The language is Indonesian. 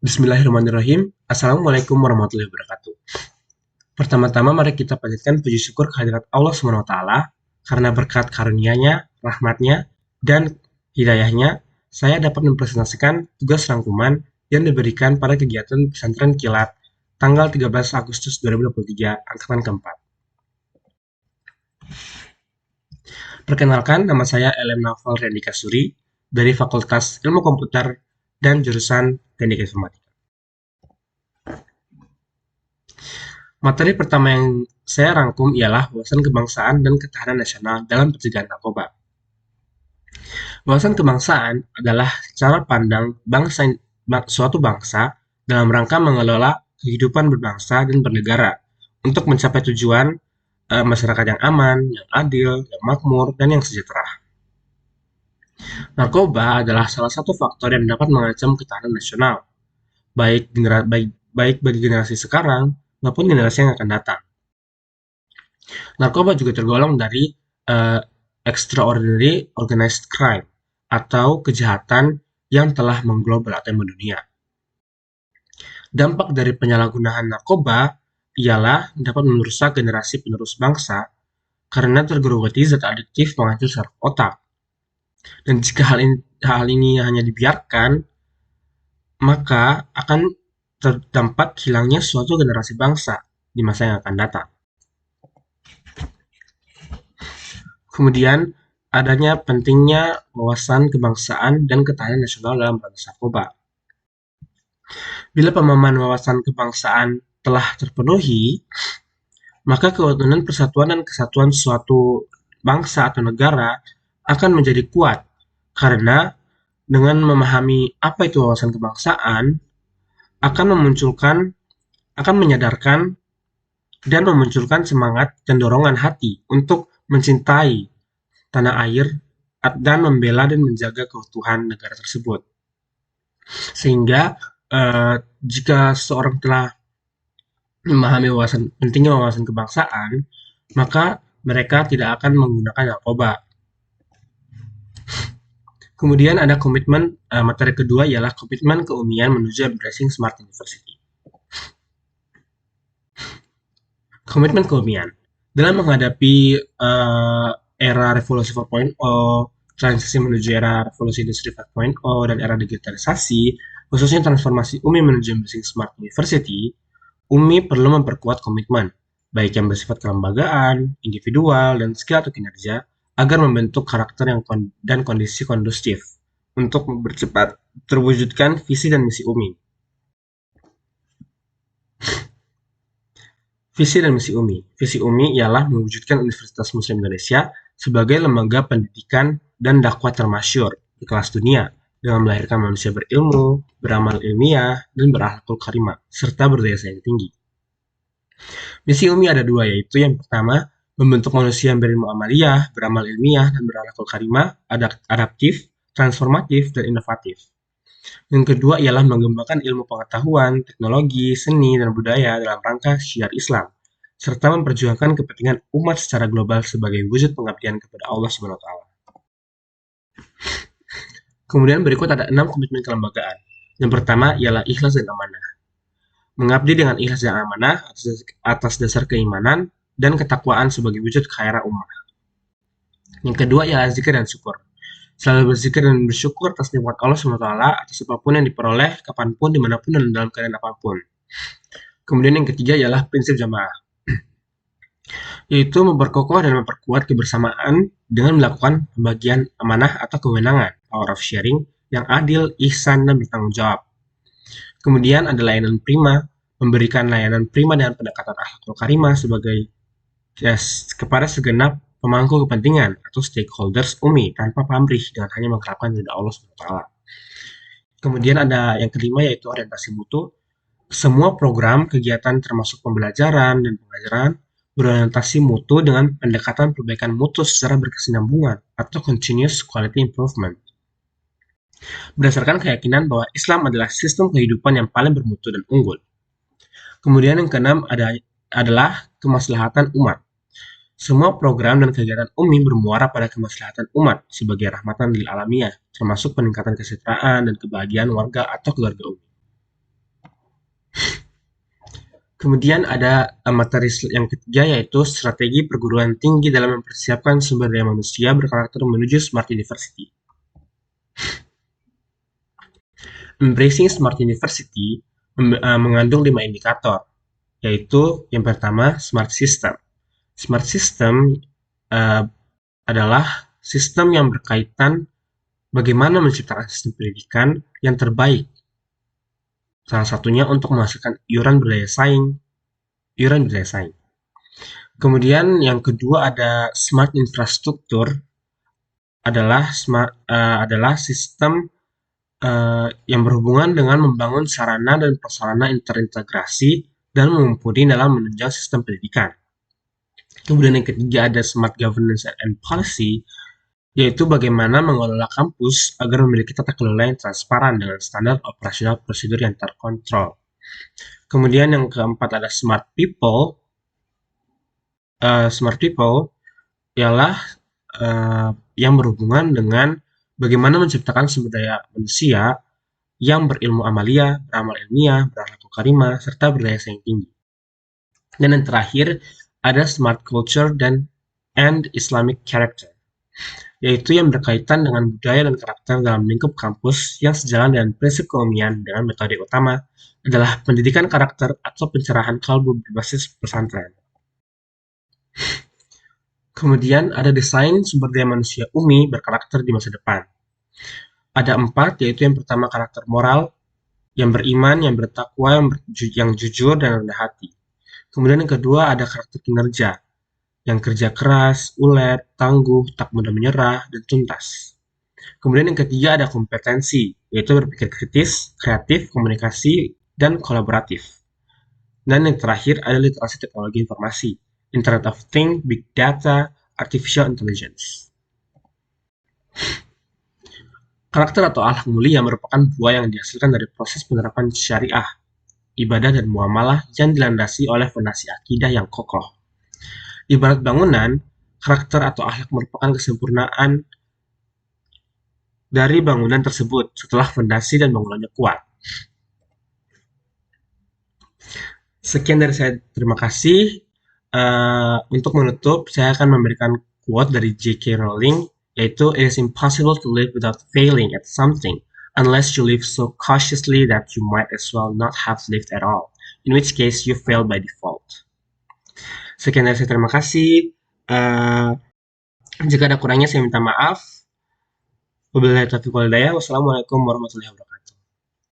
Bismillahirrahmanirrahim. Assalamualaikum warahmatullahi wabarakatuh. Pertama-tama mari kita panjatkan puji syukur kehadirat Allah SWT karena berkat karunia-Nya, rahmat-Nya, dan hidayah-Nya, saya dapat mempresentasikan tugas rangkuman yang diberikan pada kegiatan pesantren kilat tanggal 13 Agustus 2023, angkatan keempat. Perkenalkan, nama saya LM Naufal Rendika Suri dari Fakultas Ilmu Komputer dan jurusan Teknik Informatika. Materi pertama yang saya rangkum ialah wawasan kebangsaan dan ketahanan nasional dalam pencegahan narkoba. Wawasan kebangsaan adalah cara pandang suatu bangsa dalam rangka mengelola kehidupan berbangsa dan bernegara untuk mencapai tujuan masyarakat yang aman, yang adil, yang makmur, dan yang sejahtera. Narkoba adalah salah satu faktor yang dapat mengancam ketahanan nasional, baik bagi generasi sekarang maupun generasi yang akan datang. Narkoba juga tergolong dari extraordinary organized crime atau kejahatan yang telah mengglobal atau mendunia. Dampak dari penyalahgunaan narkoba ialah dapat merusak generasi penerus bangsa karena tergerogoti zat adiktif penghancur saraf otak. Dan jika hal ini hanya dibiarkan, maka akan terdampak hilangnya suatu generasi bangsa di masa yang akan datang. Kemudian, adanya pentingnya wawasan kebangsaan dan ketahanan nasional dalam berantas narkoba. Bila pemahaman wawasan kebangsaan telah terpenuhi, maka keutuhan persatuan dan kesatuan suatu bangsa atau negara akan menjadi kuat, karena dengan memahami apa itu wawasan kebangsaan, akan menyadarkan dan memunculkan semangat dan dorongan hati untuk mencintai tanah air dan membela dan menjaga keutuhan negara tersebut. Sehingga jika seorang telah memahami pentingnya wawasan kebangsaan, maka mereka tidak akan menggunakan narkoba. Kemudian ada komitmen, materi kedua ialah komitmen keumian menuju Embracing Smart University. Komitmen keumian. Dalam menghadapi era revolusi 4.0, transisi menuju era revolusi industri 4.0, dan era digitalisasi, khususnya transformasi UMI menuju Embracing Smart University, UMI perlu memperkuat komitmen, baik yang bersifat kelembagaan, individual, dan skill atau kinerja, agar membentuk karakter dan kondisi kondusif untuk bercepat terwujudkan visi dan misi UMI. Visi dan misi UMI. Visi UMI ialah mewujudkan Universitas Muslim Indonesia sebagai lembaga pendidikan dan dakwah termasyhur di kelas dunia dengan melahirkan manusia berilmu, beramal ilmiah, dan berakhlakul karimah, serta berdaya saing tinggi. Misi UMI ada dua, yaitu yang pertama, membentuk manusia yang berilmu amaliyah, beramal ilmiah, dan berakhlakul karimah, adaptif, transformatif, dan inovatif. Yang kedua ialah mengembangkan ilmu pengetahuan, teknologi, seni, dan budaya dalam rangka syiar Islam, serta memperjuangkan kepentingan umat secara global sebagai wujud pengabdian kepada Allah SWT. Kemudian berikut ada 6 komitmen kelembagaan. Yang pertama ialah ikhlas dan amanah. Mengabdi dengan ikhlas dan amanah atas dasar keimanan dan ketakwaan sebagai wujud khairah ummah. Yang kedua ialah zikir dan syukur. Selalu berzikir dan bersyukur atas nikmat Allah SWT atas apapun yang diperoleh, kapanpun, dimanapun, dan dalam keadaan apapun. Kemudian yang ketiga ialah prinsip jamaah, yaitu memperkokoh dan memperkuat kebersamaan dengan melakukan pembagian amanah atau kewenangan, power of sharing, yang adil, ihsan, dan bertanggung jawab. Kemudian ada layanan prima, memberikan layanan prima dengan pendekatan akhlakul karimah kepada segenap pemangku kepentingan atau stakeholders UMI tanpa pamrih dengan hanya mengharapkan ridha Allah SWT. Kemudian ada yang kelima, yaitu orientasi mutu. Semua program kegiatan termasuk pembelajaran dan pengajaran berorientasi mutu dengan pendekatan perbaikan mutu secara berkesinambungan atau continuous quality improvement. Berdasarkan keyakinan bahwa Islam adalah sistem kehidupan yang paling bermutu dan unggul. Kemudian yang keenam adalah kemaslahatan umat. Semua program dan kegiatan UMI bermuara pada kemaslahatan umat sebagai rahmatan lil alamiyah, termasuk peningkatan kesejahteraan dan kebahagiaan warga atau keluarga UMI. Kemudian ada materi yang ketiga yaitu strategi perguruan tinggi dalam mempersiapkan sumber daya manusia berkarakter menuju Smart University. Embracing Smart University mengandung 5 indikator, yaitu yang pertama Smart System. Smart System uh, adalah sistem yang berkaitan bagaimana menciptakan sistem pendidikan yang terbaik. Salah satunya untuk menghasilkan iuran berdaya saing. Kemudian yang kedua ada smart infrastruktur, adalah sistem yang berhubungan dengan membangun sarana dan prasarana terintegrasi dan mumpuni dalam menunjang sistem pendidikan. Kemudian yang ketiga ada smart governance and policy, yaitu bagaimana mengelola kampus agar memiliki tata kelola yang transparan dengan standar operasional prosedur yang terkontrol. Kemudian yang keempat ada smart people. Smart people ialah yang berhubungan dengan bagaimana menciptakan sumber daya manusia yang berilmu amalia, beramal ilmiah, berakhlak karimah, serta berdaya saing tinggi. Dan yang terakhir ada smart culture and Islamic character, yaitu yang berkaitan dengan budaya dan karakter dalam lingkup kampus yang sejalan dengan prinsip keumian dengan metode utama adalah pendidikan karakter atau pencerahan kalbu berbasis pesantren. Kemudian ada desain sumber daya manusia UMI berkarakter di masa depan. Ada 4, yaitu yang pertama karakter moral, yang beriman, yang bertakwa, yang jujur, dan rendah hati. Kemudian yang kedua ada karakter kinerja, yang kerja keras, ulet, tangguh, tak mudah menyerah, dan tuntas. Kemudian yang ketiga ada kompetensi, yaitu berpikir kritis, kreatif, komunikasi, dan kolaboratif. Dan yang terakhir ada literasi teknologi informasi, Internet of Things, Big Data, Artificial Intelligence. Karakter atau akhlak mulia merupakan buah yang dihasilkan dari proses penerapan syariah, ibadah dan muamalah yang dilandasi oleh fondasi akidah yang kokoh. Ibarat bangunan, karakter atau akhlak merupakan kesempurnaan dari bangunan tersebut setelah fondasi dan bangunannya kuat. Sekian dari saya, terima kasih. Untuk menutup, saya akan memberikan quote dari J.K. Rowling, yaitu "It is impossible to live without failing at something, unless you live so cautiously that you might as well not have lived at all, in which case you fail by default." Sekian dari saya, terima kasih. Jika ada kurangnya saya minta maaf. Wabillahi taufiq wal hidayah. Wassalamualaikum warahmatullahi wabarakatuh.